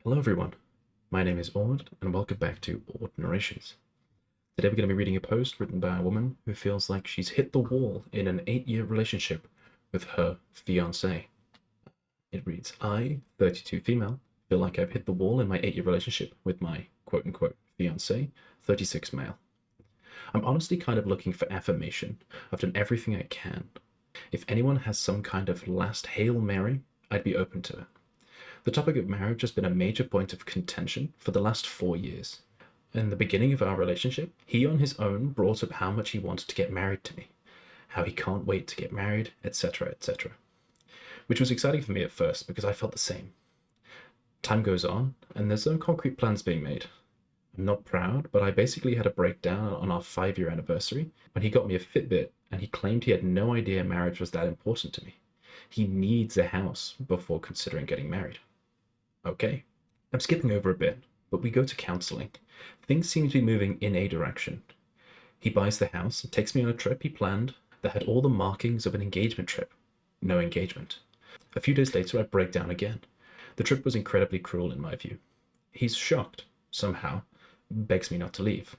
Hello everyone, my name is Ord and welcome back to Ord Narrations. Today we're going to be reading a post written by a woman who feels like she's hit the wall in an 8-year relationship with her fiance. It reads, I, 32 female, feel like I've hit the wall in my 8-year relationship with my quote-unquote fiance, 36 male. I'm honestly kind of looking for affirmation. I've done everything I can. If anyone has some kind of last Hail Mary, I'd be open to it. The topic of marriage has been a major point of contention for the last 4 years. In the beginning of our relationship, he on his own brought up how much he wanted to get married to me, how he can't wait to get married, etc., etc. Which was exciting for me at first because I felt the same. Time goes on, and there's no concrete plans being made. I'm not proud, but I basically had a breakdown on our 5-year anniversary when he got me a Fitbit and he claimed he had no idea marriage was that important to me. He needs a house before considering getting married. Okay, I'm skipping over a bit, but we go to counseling. Things seem to be moving in a direction. He buys the house and takes me on a trip he planned that had all the markings of an engagement trip. No engagement. A few days later, I break down again. The trip was incredibly cruel in my view. He's shocked, somehow, begs me not to leave.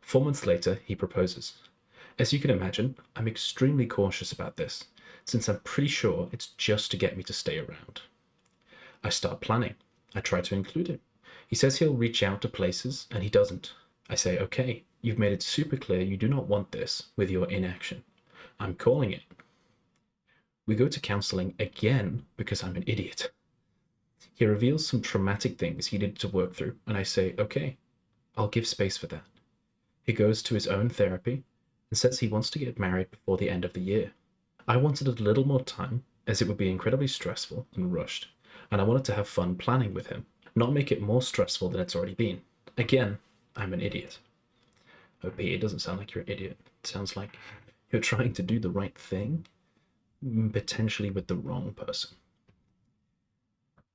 4 months later, he proposes. As you can imagine, I'm extremely cautious about this, since I'm pretty sure it's just to get me to stay around. I start planning. I try to include him. He says he'll reach out to places, and he doesn't. I say, okay, you've made it super clear you do not want this with your inaction. I'm calling it. We go to counseling again because I'm an idiot. He reveals some traumatic things he needed to work through, and I say, okay, I'll give space for that. He goes to his own therapy and says he wants to get married before the end of the year. I wanted a little more time, as it would be incredibly stressful and rushed, and I wanted to have fun planning with him, not make it more stressful than it's already been. Again, I'm an idiot. OP, it doesn't sound like you're an idiot. It sounds like you're trying to do the right thing, potentially with the wrong person.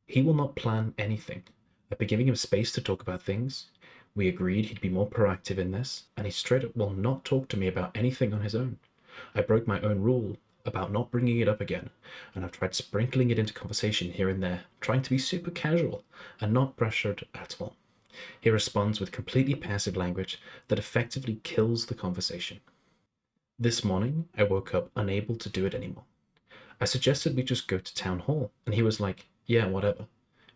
He will not plan anything. I've been giving him space to talk about things. We agreed he'd be more proactive in this, and he straight up will not talk to me about anything on his own. I broke my own rule about not bringing it up again, and I've tried sprinkling it into conversation here and there, trying to be super casual and not pressured at all. He responds with completely passive language that effectively kills the conversation. This morning, I woke up unable to do it anymore. I suggested we just go to town hall, and he was like, yeah, whatever.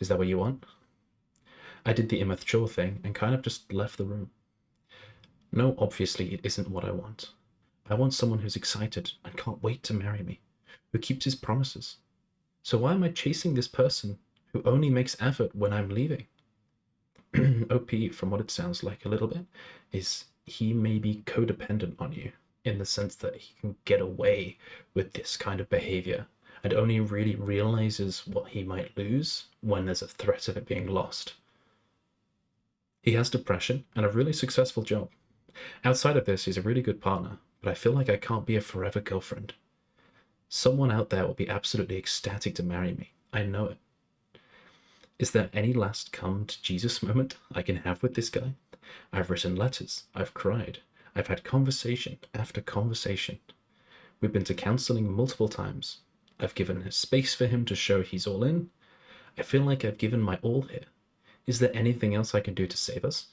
Is that what you want? I did the immature thing and kind of just left the room. No, obviously it isn't what I want. I want someone who's excited and can't wait to marry me, who keeps his promises. So why am I chasing this person who only makes effort when I'm leaving? OP, from what it sounds like a little bit, is he may be codependent on you in the sense that he can get away with this kind of behavior and only really realizes what he might lose when there's a threat of it being lost. He has depression and a really successful job. Outside of this, he's a really good partner, but I feel like I can't be a forever girlfriend. Someone out there will be absolutely ecstatic to marry me. I know it. Is there any last come to Jesus moment I can have with this guy? I've written letters. I've cried. I've had conversation after conversation. We've been to counseling multiple times. I've given space for him to show he's all in. I feel like I've given my all here. Is there anything else I can do to save us?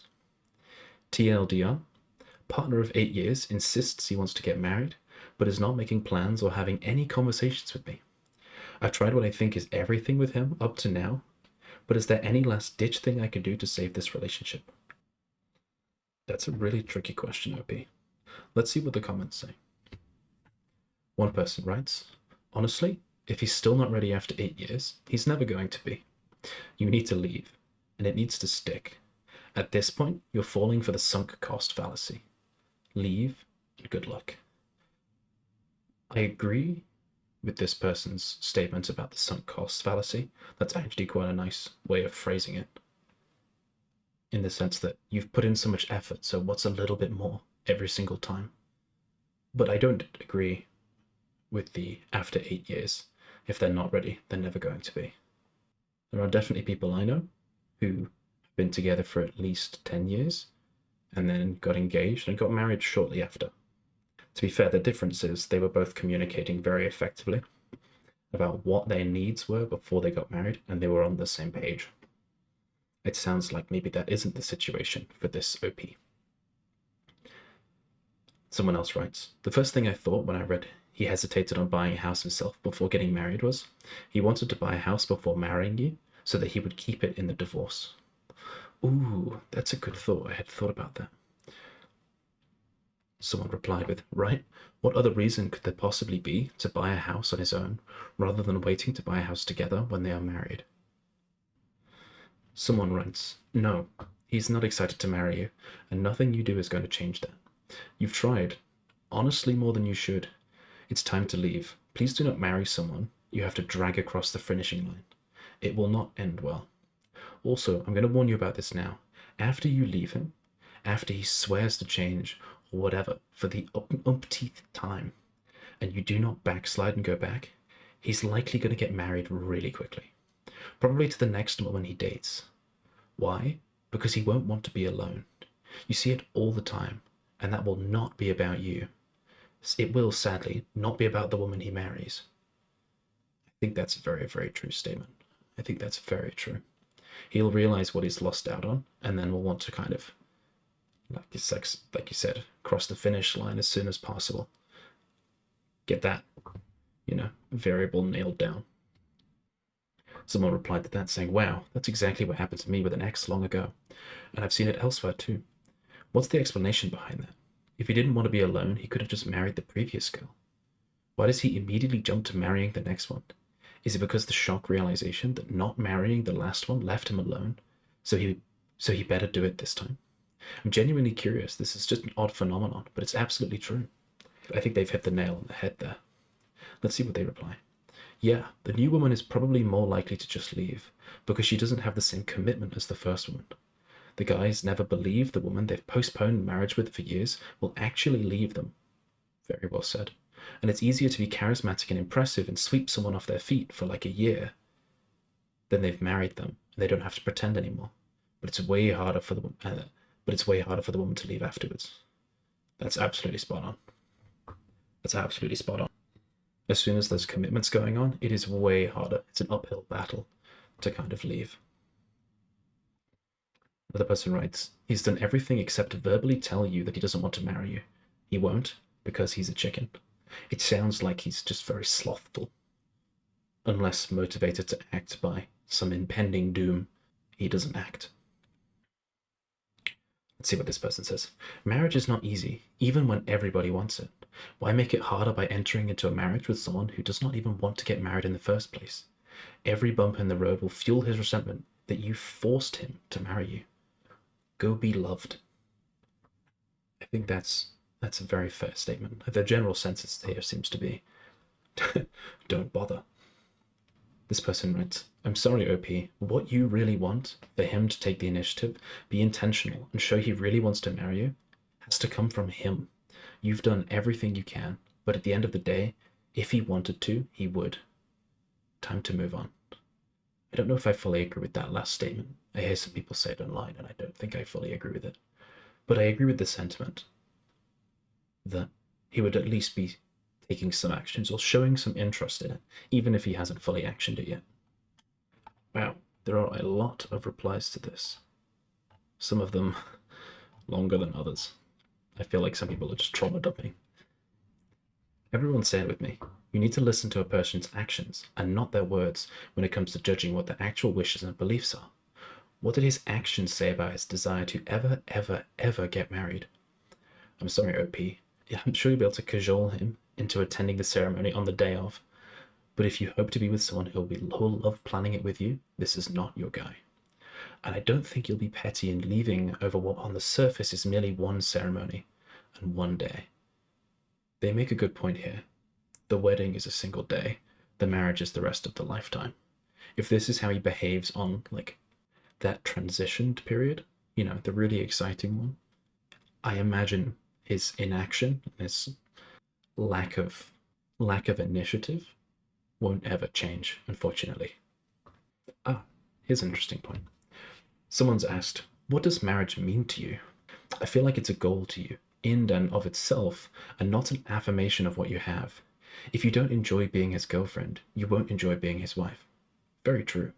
TLDR. Partner of 8 years insists he wants to get married, but is not making plans or having any conversations with me. I've tried what I think is everything with him up to now, but is there any last ditch thing I can do to save this relationship? That's a really tricky question, OP. Let's see what the comments say. One person writes, honestly, if he's still not ready after 8 years, he's never going to be. You need to leave, and it needs to stick. At this point, you're falling for the sunk cost fallacy. Leave, and good luck. I agree with this person's statement about the sunk cost fallacy. That's actually quite a nice way of phrasing it. In the sense that you've put in so much effort, so what's a little bit more every single time? But I don't agree with the after 8 years. If they're not ready, they're never going to be. There are definitely people I know who have been together for at least 10 years and then got engaged and got married shortly after. To be fair, the difference is they were both communicating very effectively about what their needs were before they got married, and they were on the same page. It sounds like maybe that isn't the situation for this OP. Someone else writes, the first thing I thought when I read he hesitated on buying a house himself before getting married was he wanted to buy a house before marrying you so that he would keep it in the divorce. Ooh, that's a good thought. I had thought about that. Someone replied with, right, what other reason could there possibly be to buy a house on his own rather than waiting to buy a house together when they are married? Someone writes, no, he's not excited to marry you, and nothing you do is going to change that. You've tried, honestly more than you should. It's time to leave. Please do not marry someone you have to drag across the finishing line. It will not end well. Also, I'm going to warn you about this now. After you leave him, after he swears to change or whatever for the umpteenth time, and you do not backslide and go back, he's likely going to get married really quickly. Probably to the next woman he dates. Why? Because he won't want to be alone. You see it all the time, and that will not be about you. It will, sadly, not be about the woman he marries. I think that's a very, very true statement. I think that's very true. He'll realize what he's lost out on, and then will want to kind of, like you said, cross the finish line as soon as possible. Get that, variable nailed down. Someone replied to that saying, wow, that's exactly what happened to me with an ex long ago, and I've seen it elsewhere too. What's the explanation behind that? If he didn't want to be alone, he could have just married the previous girl. Why does he immediately jump to marrying the next one? Is it because the shock realization that not marrying the last one left him alone, so he better do it this time? I'm genuinely curious. This is just an odd phenomenon, but it's absolutely true. I think they've hit the nail on the head there. Let's see what they reply. Yeah, the new woman is probably more likely to just leave, because she doesn't have the same commitment as the first woman. The guys never believe the woman they've postponed marriage with for years will actually leave them. Very well said. And it's easier to be charismatic and impressive and sweep someone off their feet for like a year than they've married them and they don't have to pretend anymore. But it's way harder for the woman to leave afterwards. That's absolutely spot on. That's absolutely spot on. As soon as there's commitments going on, it is way harder. It's an uphill battle to kind of leave. Another person writes, he's done everything except verbally tell you that he doesn't want to marry you. He won't because he's a chicken. It sounds like he's just very slothful. Unless motivated to act by some impending doom, he doesn't act. Let's see what this person says. Marriage is not easy, even when everybody wants it. Why make it harder by entering into a marriage with someone who does not even want to get married in the first place? Every bump in the road will fuel his resentment that you forced him to marry you. Go be loved. I think that's a very fair statement. The general census here seems to be, don't bother. This person writes, I'm sorry, OP. What you really want for him to take the initiative, be intentional, and show he really wants to marry you, has to come from him. You've done everything you can, but at the end of the day, if he wanted to, he would. Time to move on. I don't know if I fully agree with that last statement. I hear some people say it online, and I don't think I fully agree with it. But I agree with the sentiment that he would at least be taking some actions or showing some interest in it, even if he hasn't fully actioned it yet. Wow, there are a lot of replies to this. Some of them longer than others. I feel like some people are just trauma dumping. Everyone say it with me. You need to listen to a person's actions and not their words when it comes to judging what their actual wishes and beliefs are. What did his actions say about his desire to ever get married? I'm sorry, OP. I'm sure you'll be able to cajole him into attending the ceremony on the day of, but if you hope to be with someone who'll love planning it with you, this is not your guy. And I don't think you'll be petty in leaving over what on the surface is merely one ceremony and one day. They make a good point here. The wedding is a single day. The marriage is the rest of the lifetime. If this is how he behaves on, like, that transitioned period, the really exciting one, I imagine his inaction and his lack of initiative won't ever change, unfortunately. Here's an interesting point. Someone's asked, what does marriage mean to you? I feel like it's a goal to you, in and of itself, and not an affirmation of what you have. If you don't enjoy being his girlfriend, you won't enjoy being his wife. Very true.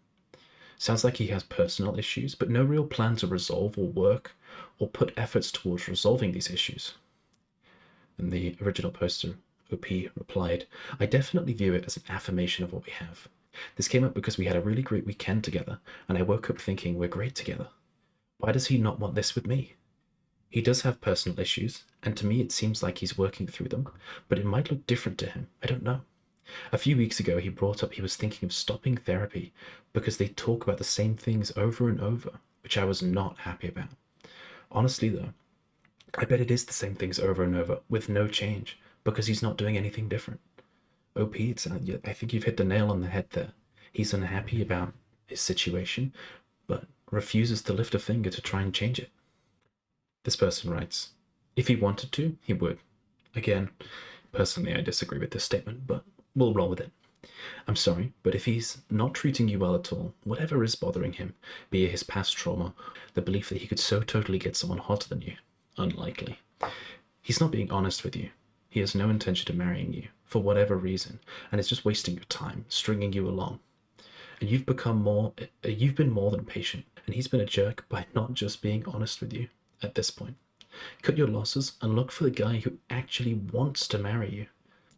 Sounds like he has personal issues, but no real plan to resolve or work or put efforts towards resolving these issues. And the original poster, OP, replied, I definitely view it as an affirmation of what we have. This came up because we had a really great weekend together, and I woke up thinking we're great together. Why does he not want this with me? He does have personal issues, and to me it seems like he's working through them, but it might look different to him. I don't know. A few weeks ago, he brought up he was thinking of stopping therapy because they talk about the same things over and over, which I was not happy about. Honestly, though, I bet it is the same things over and over with no change because he's not doing anything different. OP, I think you've hit the nail on the head there. He's unhappy about his situation, but refuses to lift a finger to try and change it. This person writes, if he wanted to, he would. Again, personally, I disagree with this statement, but we'll roll with it. I'm sorry, but if he's not treating you well at all, whatever is bothering him, be it his past trauma, the belief that he could so totally get someone hotter than you, unlikely. He's not being honest with you. He has no intention of marrying you, for whatever reason, and is just wasting your time, stringing you along. And you've been more than patient, and he's been a jerk by not just being honest with you at this point. Cut your losses and look for the guy who actually wants to marry you,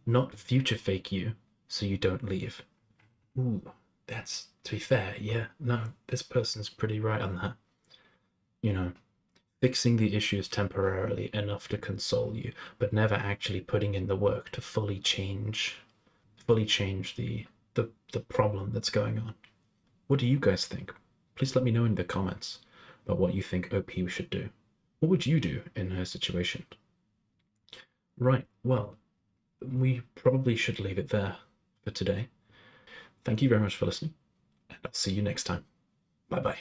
not future fake you so you don't leave. Ooh, that's, to be fair, yeah, no, this person's pretty right on that. You know, fixing the issues temporarily enough to console you, but never actually putting in the work to fully change the problem that's going on. What do you guys think? Please let me know in the comments about what you think OP should do. What would you do in her situation? Right, well, we probably should leave it there for today. Thank you very much for listening, and I'll see you next time. Bye-bye.